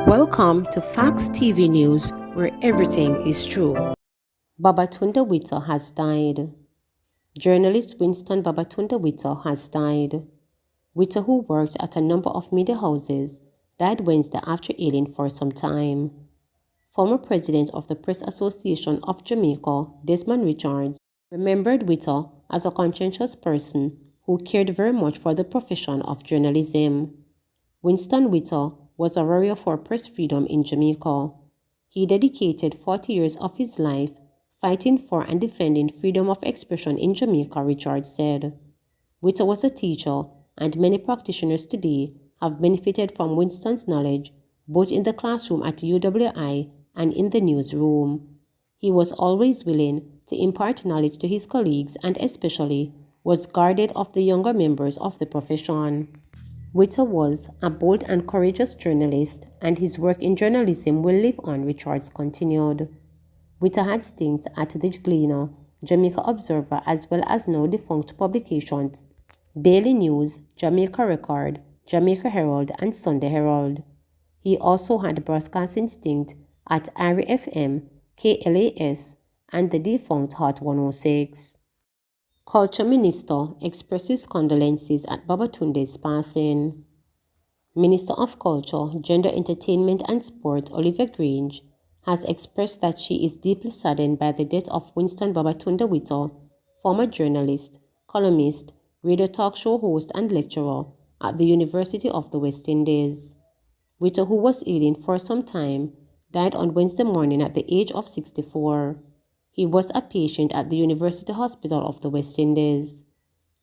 Welcome to Facts TV News, where everything is true. Babatunde Witter has died. Journalist Winston Babatunde Witter has died. Witter, who worked at a number of media houses, died Wednesday after ailing for some time. Former president of the Press Association of Jamaica, Desmond Richards, remembered Witter as a conscientious person who cared very much for the profession of journalism. Winston Witter was a warrior for press freedom in Jamaica. He dedicated 40 years of his life fighting for and defending freedom of expression in Jamaica, Richards said. Witter was a teacher, and many practitioners today have benefited from Winston's knowledge, both in the classroom at UWI and in the newsroom. He was always willing to impart knowledge to his colleagues and especially was guarded of the younger members of the profession. Witter was a bold and courageous journalist, and his work in journalism will live on, Richards continued. Witter had stints at the Gleaner, Jamaica Observer, as well as now defunct publications Daily News, Jamaica Record, Jamaica Herald, and Sunday Herald. He also had broadcasting stint at Ari FM, KLAS, and the defunct Hot 106. Culture Minister expresses condolences at Babatunde's passing. Minister of Culture, Gender, Entertainment and Sport, Olivia Grange, has expressed that she is deeply saddened by the death of Winston Babatunde Witter, former journalist, columnist, radio talk show host and lecturer at the University of the West Indies. Witter, who was ailing for some time, died on Wednesday morning at the age of 64. He was a patient at the University Hospital of the West Indies.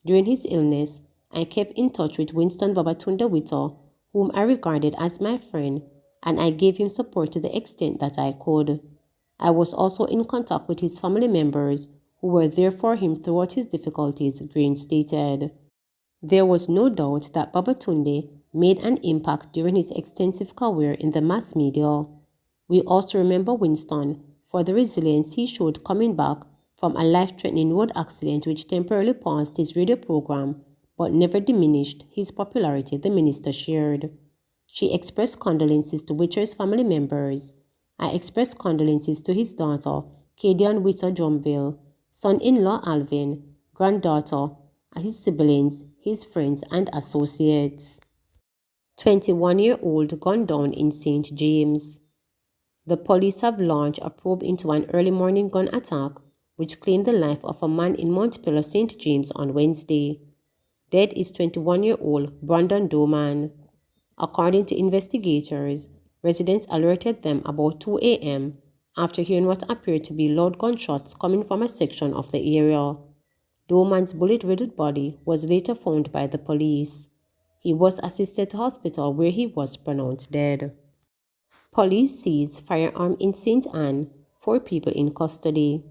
During his illness, I kept in touch with Winston Babatunde Witter, whom I regarded as my friend, and I gave him support to the extent that I could. I was also in contact with his family members, who were there for him throughout his difficulties, Green stated. There was no doubt that Babatunde made an impact during his extensive career in the mass media. We also remember Winston for the resilience he showed coming back from a life-threatening road accident which temporarily paused his radio program but never diminished his popularity, the minister shared. She expressed condolences to Witter's family members. I expressed condolences to his daughter, Kadian Witter Jumville, son-in-law Alvin, granddaughter, his siblings, his friends, and associates. 21-year-old gunned down in St. James. The police have launched a probe into an early morning gun attack which claimed the life of a man in Montpellier, St. James on Wednesday. Dead is 21-year-old Brandon Doman. According to investigators, residents alerted them about 2 a.m. after hearing what appeared to be loud gunshots coming from a section of the area. Doman's bullet-riddled body was later found by the police. He was assisted to hospital where he was pronounced dead. Police seized firearm in St. Anne, 4 people in custody.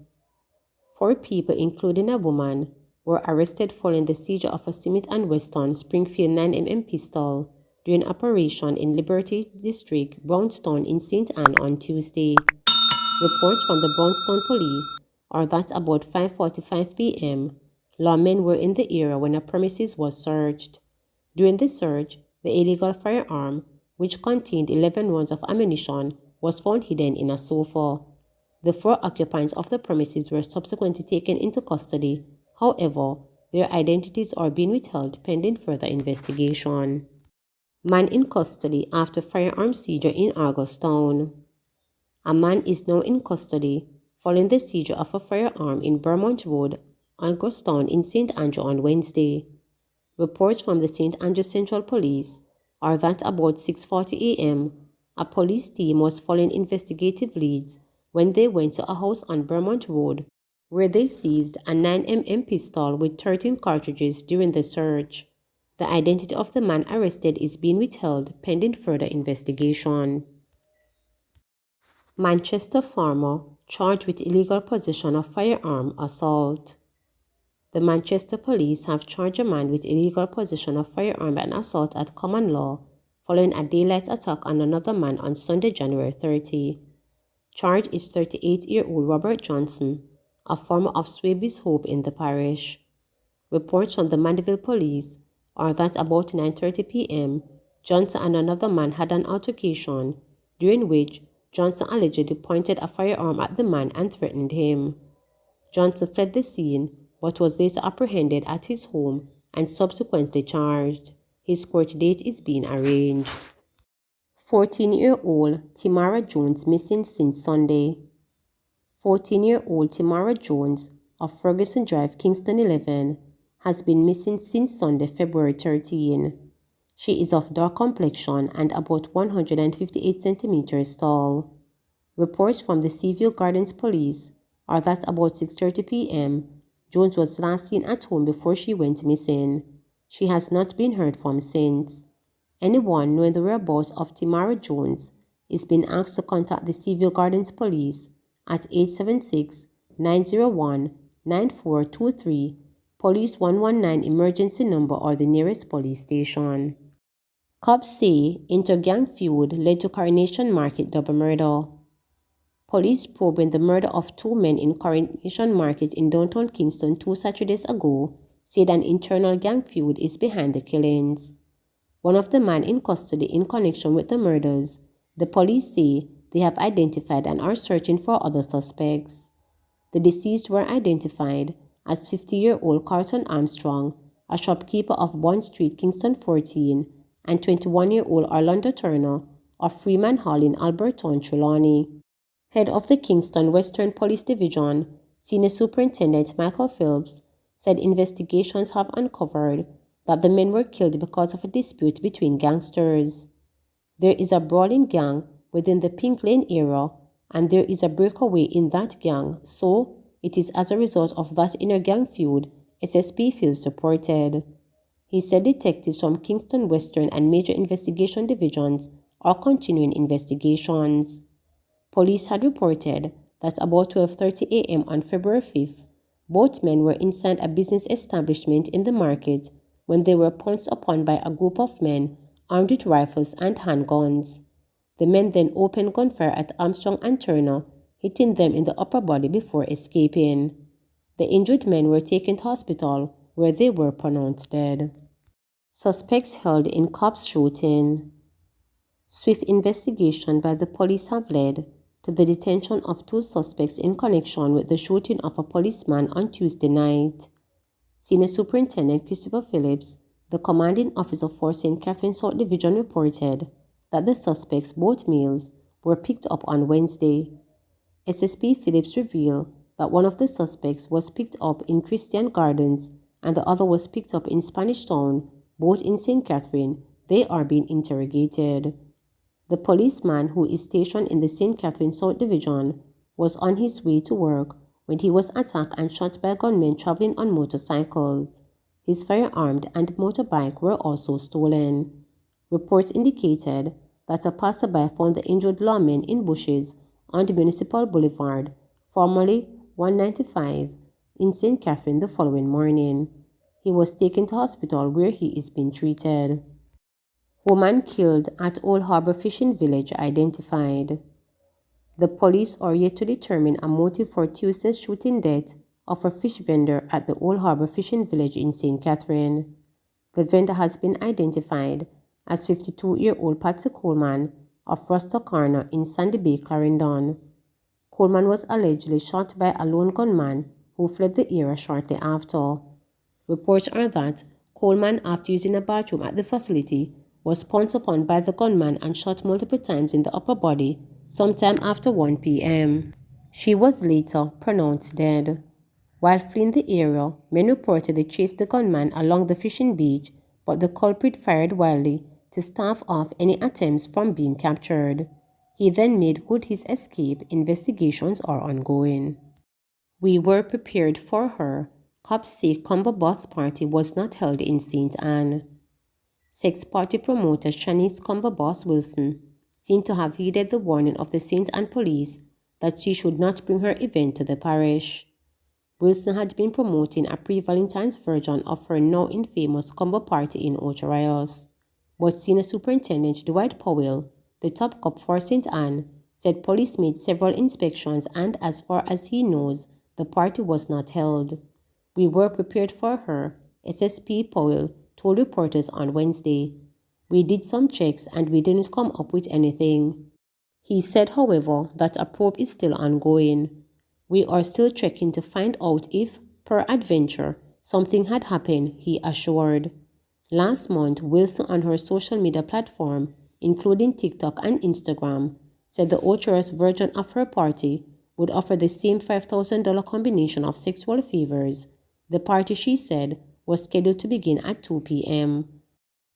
4 people, including a woman, were arrested following the seizure of a Smith & Wesson Springfield 9mm pistol during operation in Liberty District, Brownstown in St. Anne on Tuesday. Reports from the Brownstown police are that about 5:45 p.m., lawmen were in the area when a premises was searched. During the search, the illegal firearm, which contained 11 rounds of ammunition, was found hidden in a sofa. The 4 occupants of the premises were subsequently taken into custody. However, their identities are being withheld pending further investigation. Man in custody after firearm seizure in Argostown. A man is now in custody following the seizure of a firearm in Vermont Road, Argostown in St. Andrew on Wednesday. Reports from the St. Andrew Central Police are that about 6:40 a.m., a police team was following investigative leads when they went to a house on Vermont Road, where they seized a 9mm pistol with 13 cartridges during the search. The identity of the man arrested is being withheld pending further investigation. Manchester farmer charged with illegal possession of firearm assault. The Manchester police have charged a man with illegal possession of firearm and assault at common law following a daylight attack on another man on Sunday, January 30. Charged is 38-year-old Robert Johnson, a farmer of Swabies Hope in the parish. Reports from the Mandeville police are that about 9:30 p.m., Johnson and another man had an altercation during which Johnson allegedly pointed a firearm at the man and threatened him. Johnson fled the scene but was later apprehended at his home and subsequently charged. His court date is being arranged. 14-year-old Tamara Jones missing since Sunday. 14-year-old Tamara Jones of Ferguson Drive, Kingston 11, has been missing since Sunday, February 13. She is of dark complexion and about 158 centimeters tall. Reports from the Seaview Gardens police are that about 6:30 p.m., Jones was last seen at home before she went missing. She has not been heard from since. Anyone knowing the whereabouts of Tamara Jones is being asked to contact the Seaview Gardens police at 876-901-9423, Police 119 emergency number or the nearest police station. Cops say inter-gang feud led to Coronation Market double murder. Police probing the murder of two men in Coronation Market in downtown Kingston 2 Saturdays ago said an internal gang feud is behind the killings. One of the men in custody in connection with the murders, the police say they have identified and are searching for other suspects. The deceased were identified as 50-year-old Carlton Armstrong, a shopkeeper of Bond Street, Kingston 14, and 21-year-old Orlando Turner of Freeman Hall in Alberton, Trelawney. Head of the Kingston Western Police Division, Senior Superintendent Michael Phillips, said investigations have uncovered that the men were killed because of a dispute between gangsters. There is a brawling gang within the Pink Lane area, and there is a breakaway in that gang, so it is as a result of that inner gang feud, SSP Phillips reported. He said detectives from Kingston Western and Major Investigation Divisions are continuing investigations. Police had reported that about 12:30 a.m. on February 5th, both men were inside a business establishment in the market when they were pounced upon by a group of men armed with rifles and handguns. The men then opened gunfire at Armstrong and Turner, hitting them in the upper body before escaping. The injured men were taken to hospital where they were pronounced dead. Suspects held in cops shooting. Swift investigation by the police have led to the detention of two suspects in connection with the shooting of a policeman on Tuesday night. Senior Superintendent Christopher Phillips, the commanding officer for St. Catherine South Division, reported that the suspects, both males, were picked up on Wednesday. SSP Phillips revealed that one of the suspects was picked up in Christian Gardens and the other was picked up in Spanish Town, both in St. Catherine. They are being interrogated. The policeman, who is stationed in the St. Catherine South Division, was on his way to work when he was attacked and shot by gunmen traveling on motorcycles. His firearm and motorbike were also stolen. Reports indicated that a passerby found the injured lawman in bushes on the Municipal Boulevard, formerly 195, in St. Catherine the following morning. He was taken to hospital where he is being treated. Woman killed at Old Harbor Fishing Village identified. The police are yet to determine a motive for Tuesday's shooting death of a fish vendor at the Old Harbor Fishing Village in St. Catherine. The vendor has been identified as 52-year-old Patsy Coleman of Roster Corner in Sandy Bay, Clarendon. Coleman was allegedly shot by a lone gunman who fled the area shortly after. Reports are that Coleman, after using a bathroom at the facility, was pounced upon by the gunman and shot multiple times in the upper body sometime after 1 p.m. She was later pronounced dead. While fleeing the area, men reportedly chased the gunman along the fishing beach, but the culprit fired wildly to stave off any attempts from being captured. He then made good his escape. Investigations are ongoing. We were prepared for her. Cops say Combo Boss Party was not held in St. Anne. Sex party promoter Shanice Combo Boss Wilson seemed to have heeded the warning of the St. Anne police that she should not bring her event to the parish. Wilson had been promoting a pre-Valentine's version of her now infamous combo party in Ocho Rios, but Senior Superintendent Dwight Powell, the top cop for St. Anne, said police made several inspections and as far as he knows, the party was not held. We were prepared for her, SSP Powell told reporters on Wednesday. We did some checks and we didn't come up with anything. He said, however, that a probe is still ongoing. We are still checking to find out if, per adventure, something had happened, he assured. Last month, Wilson on her social media platform, including TikTok and Instagram, said the author's version of her party would offer the same $5,000 combination of sexual favors. The party, she said, was scheduled to begin at 2 p.m.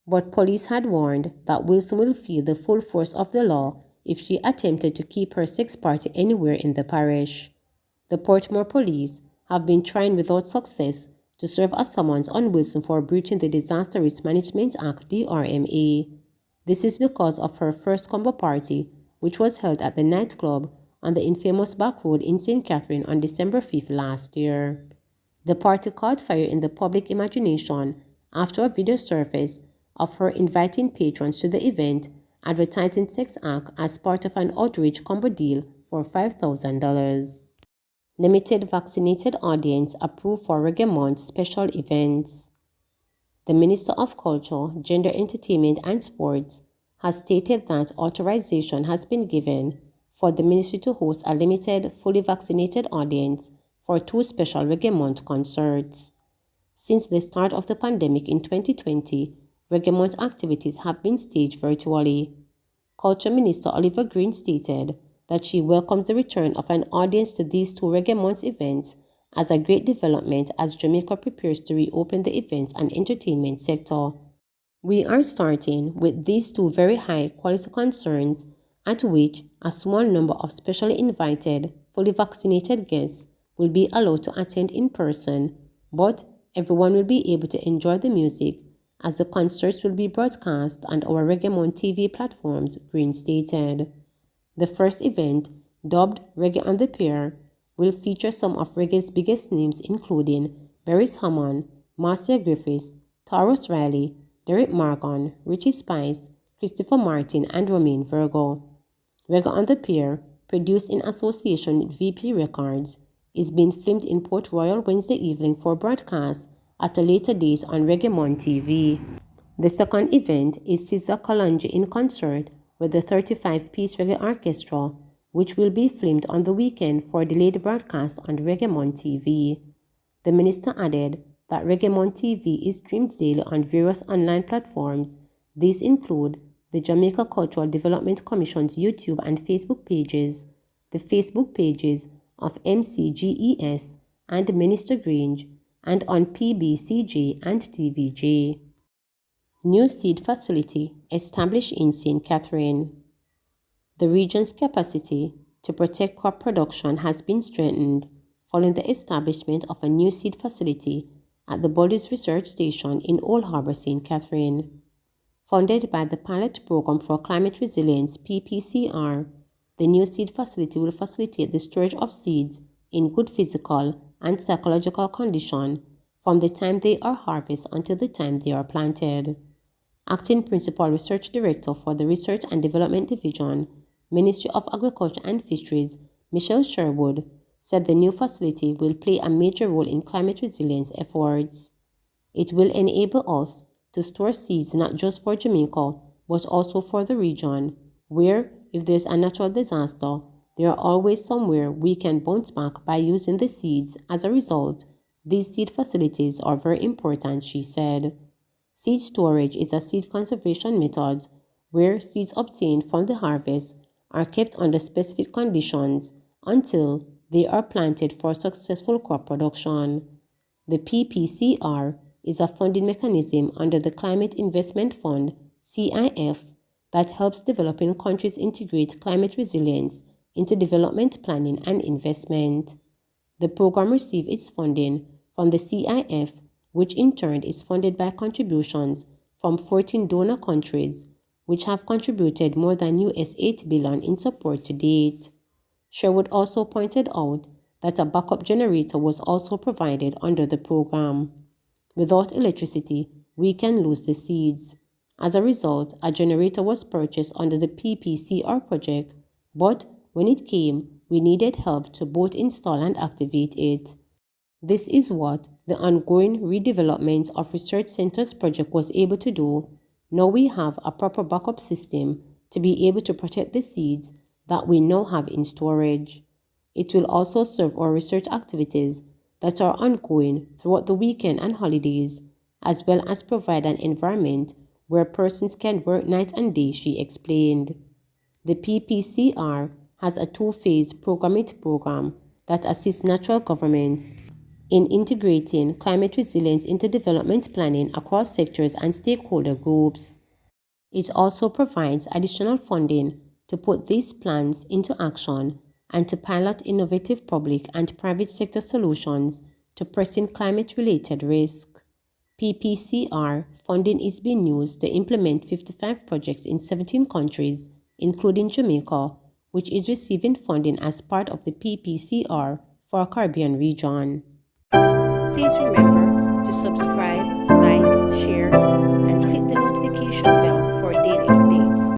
But police had warned that Wilson will feel the full force of the law if she attempted to keep her sex party anywhere in the parish. The Portmore police have been trying without success to serve a summons on Wilson for breaching the Disaster Risk Management Act (DRMA). This is because of her first combo party, which was held at the nightclub on the infamous back road in St. Catherine on December 5th last year. The party caught fire in the public imagination after a video surfaced of her inviting patrons to the event, advertising sex act as part of an outreach combo deal for $5,000. Limited vaccinated audience approved for Reggae Month special events. The Minister of Culture, Gender, Entertainment and Sports has stated that authorization has been given for the ministry to host a limited, fully vaccinated audience for 2 special Reggae Month concerts. Since the start of the pandemic in 2020, Reggae Month activities have been staged virtually. Culture Minister Oliver Green stated that she welcomes the return of an audience to these 2 Reggae Month events as a great development as Jamaica prepares to reopen the events and entertainment sector. We are starting with these 2 very high quality concerts at which a small number of specially invited, fully vaccinated guests will be allowed to attend in person, but everyone will be able to enjoy the music as the concerts will be broadcast on our Reggae Month TV platforms, Green stated. The first event, dubbed Reggae on the Pier, will feature some of reggae's biggest names including Beres Hammond, Marcia Griffiths, Taurus Riley, Derek Morgan, Richie Spice, Christopher Martin, and Romain Virgo. Reggae on the Pier, produced in association with VP Records, is being filmed in Port Royal Wednesday evening for broadcast at a later date on Reggae Month TV. The second event is Caesar Kalonji in concert with the 35-piece Reggae Orchestra, which will be filmed on the weekend for delayed broadcast on Reggae Month TV. The minister added that Reggae Month TV is streamed daily on various online platforms. These include the Jamaica Cultural Development Commission's YouTube and Facebook pages, the Facebook pages of MCGES and Minister Grange, and on PBCJ and TVJ. New seed facility established in St. Catherine. The region's capacity to protect crop production has been strengthened following the establishment of a new seed facility at the Bullies Research Station in Old Harbour, St. Catherine. Funded by the Pilot Program for Climate Resilience (PPCR), the new seed facility will facilitate the storage of seeds in good physical and psychological condition from the time they are harvested until the time they are planted. Acting Principal Research Director for the Research and Development Division, Ministry of Agriculture and Fisheries, Michelle Sherwood, said the new facility will play a major role in climate resilience efforts. It will enable us to store seeds not just for Jamaica, but also for the region, where, if there's a natural disaster, there are always somewhere we can bounce back by using the seeds. As a result, these seed facilities are very important, she said. Seed storage is a seed conservation method where seeds obtained from the harvest are kept under specific conditions until they are planted for successful crop production. The PPCR is a funding mechanism under the Climate Investment Fund (CIF) that helps developing countries integrate climate resilience into development planning and investment. The program receives its funding from the CIF, which in turn is funded by contributions from 14 donor countries, which have contributed more than US $8 billion in support to date. Sherwood also pointed out that a backup generator was also provided under the program. Without electricity, we can lose the seeds. As a result, a generator was purchased under the PPCR project, but when it came, we needed help to both install and activate it. This is what the ongoing redevelopment of Research Centers project was able to do. Now we have a proper backup system to be able to protect the seeds that we now have in storage. It will also serve our research activities that are ongoing throughout the weekend and holidays, as well as provide an environment where persons can work night and day, she explained. The PPCR has a two-phase program that assists natural governments in integrating climate resilience into development planning across sectors and stakeholder groups. It also provides additional funding to put these plans into action and to pilot innovative public and private sector solutions to pressing climate-related risk. PPCR funding is being used to implement 55 projects in 17 countries, including Jamaica, which is receiving funding as part of the PPCR for our Caribbean region. Please remember to subscribe, like, share,